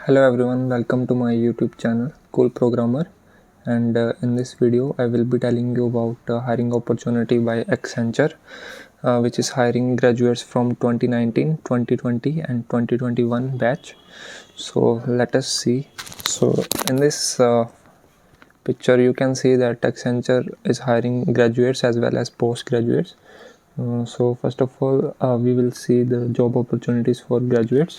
Hello everyone, welcome to my YouTube channel Cool Programmer, and in this video I will be telling you about hiring opportunity by Accenture, which is hiring graduates from 2019, 2020 and 2021 batch. So let us see. So in this picture you can see that Accenture is hiring graduates as well as postgraduates. So first of all, we will see the job opportunities for graduates.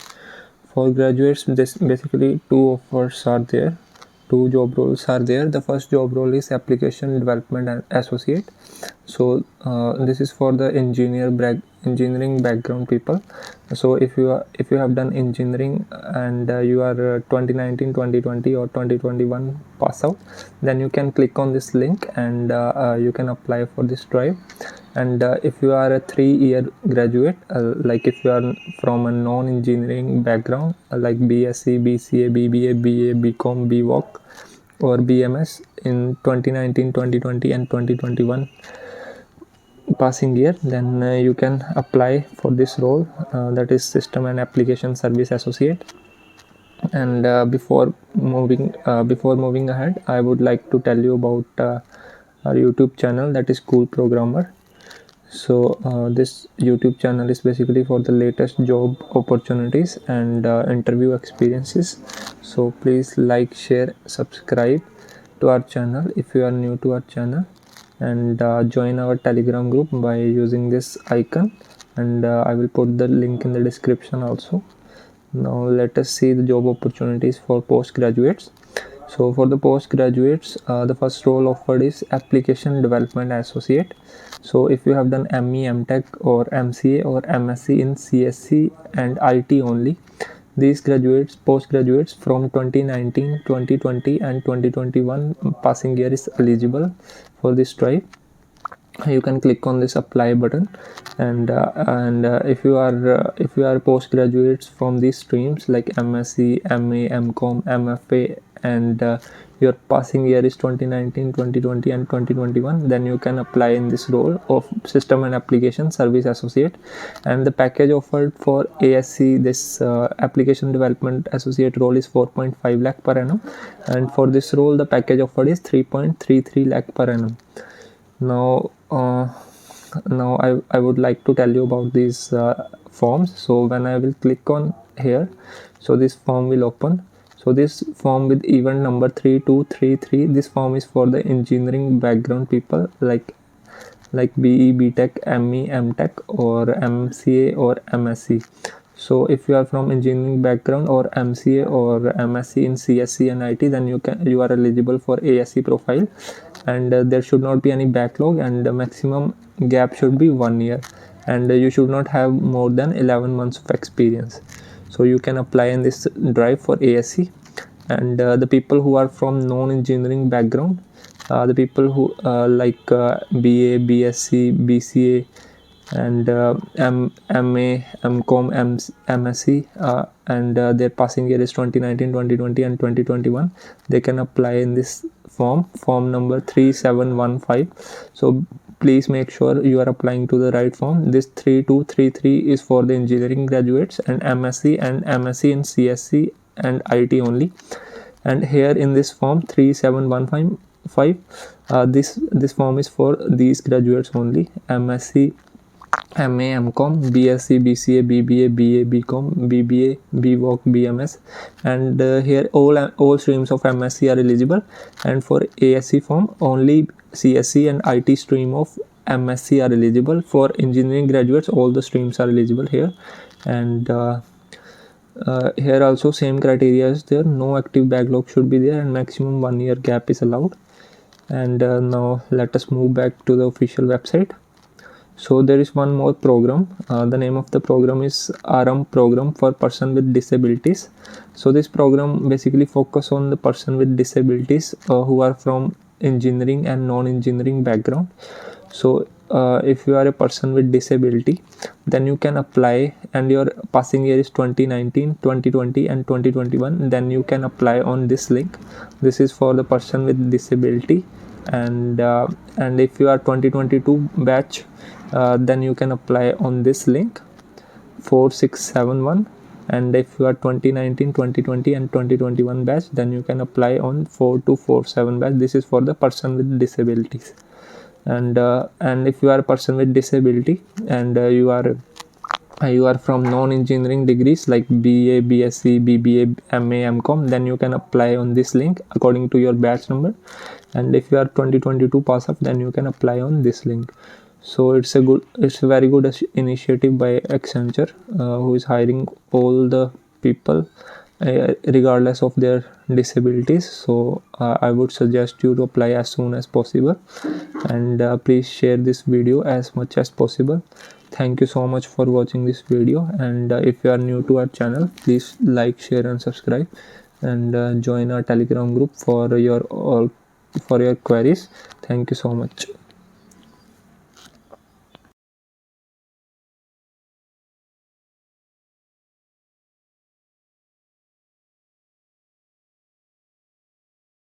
For graduates, this basically two offers are there, two job roles are there. The first job role is application development associate. So this is for the engineering background people. So if you have done engineering and you are 2019, 2020 or 2021 pass out, then you can click on this link and you can apply for this drive. And if you are a 3-year graduate, like if you are from a non-engineering background, like BSc, BCA, BBA, BA, BCom, BVoc or BMS in 2019, 2020 and 2021 passing year, then you can apply for this role, that is system and application service associate. And before moving ahead, I would like to tell you about our YouTube channel, that is Cool Programmer. So this YouTube channel is basically for the latest job opportunities and interview experiences. So please like, share, subscribe to our channel if you are new to our channel, and join our Telegram group by using this icon, and I will put the link in the description also. Now let us see the job opportunities for postgraduates. So for the postgraduates, the first role offered is application development associate. So if you have done ME, MTech or MCA or MSc in CSC and IT only, these postgraduates from 2019, 2020 and 2021 passing year is eligible for this drive. You can click on this apply button, and if you are postgraduates from these streams like MSc, MA, MCom, MFA, and your passing year is 2019, 2020 and 2021, then you can apply in this role of system and application service associate. And the package offered for ASC, this application development associate role, is 4.5 lakh per annum, and for this role the package offered is 3.33 lakh per annum. Now I would like to tell you about these forms. So when I will click on here, so this form will open. So this form with event number 3233, this form is for the engineering background people like BE, BTech, ME, MTech or MCA or MSc. So if you are from engineering background or MCA or MSc in CSC and IT, then you are eligible for ASC profile, and there should not be any backlog, and the maximum gap should be 1 year, and you should not have more than 11 months of experience. So you can apply in this drive for ASC. And the people who are from non-engineering background, the people who like BA, BSc, BCA and MA, MCom, MSc, and their passing year is 2019, 2020 and 2021, they can apply in this form number 3715. So please make sure you are applying to the right form. This 3233 is for the engineering graduates and MSc in CSC and IT only. And here in this form 3715, this form is for these graduates only: MSc, MA, MCom, BSc, BCA, BBA, BA, BCom, BBA, BVoc, BMS, and here all streams of MSc are eligible. And for ASC form, only CSC and IT stream of MSc are eligible. For engineering graduates, all the streams are eligible here. And here also same criteria is there: no active backlog should be there, and maximum 1 year gap is allowed. And now let us move back to the official website. So there is one more program. The name of the program is RM program for person with disabilities. So this program basically focus on the person with disabilities who are from engineering and non-engineering background. So if you are a person with disability, then you can apply, and your passing year is 2019, 2020 and 2021, then you can apply on this link. This is for the person with disability. And if you are 2022 batch, then you can apply on this link 4671. and if you are 2019, 2020 and 2021 batch, then you can apply on 4247 batch. This is for the person with disabilities. And if you are a person with disability and you are from non-engineering degrees like BA, BSc, BBA, MA, MCom, then you can apply on this link according to your batch number. And if you are 2022 pass up, then you can apply on this link. So it's a very good initiative by Accenture, who is hiring all the people regardless of their disabilities. So I would suggest you to apply as soon as possible, and please share this video as much as possible. Thank you so much for watching this video, and if you are new to our channel, please like, share and subscribe, and join our Telegram group for your queries. Thank you so much.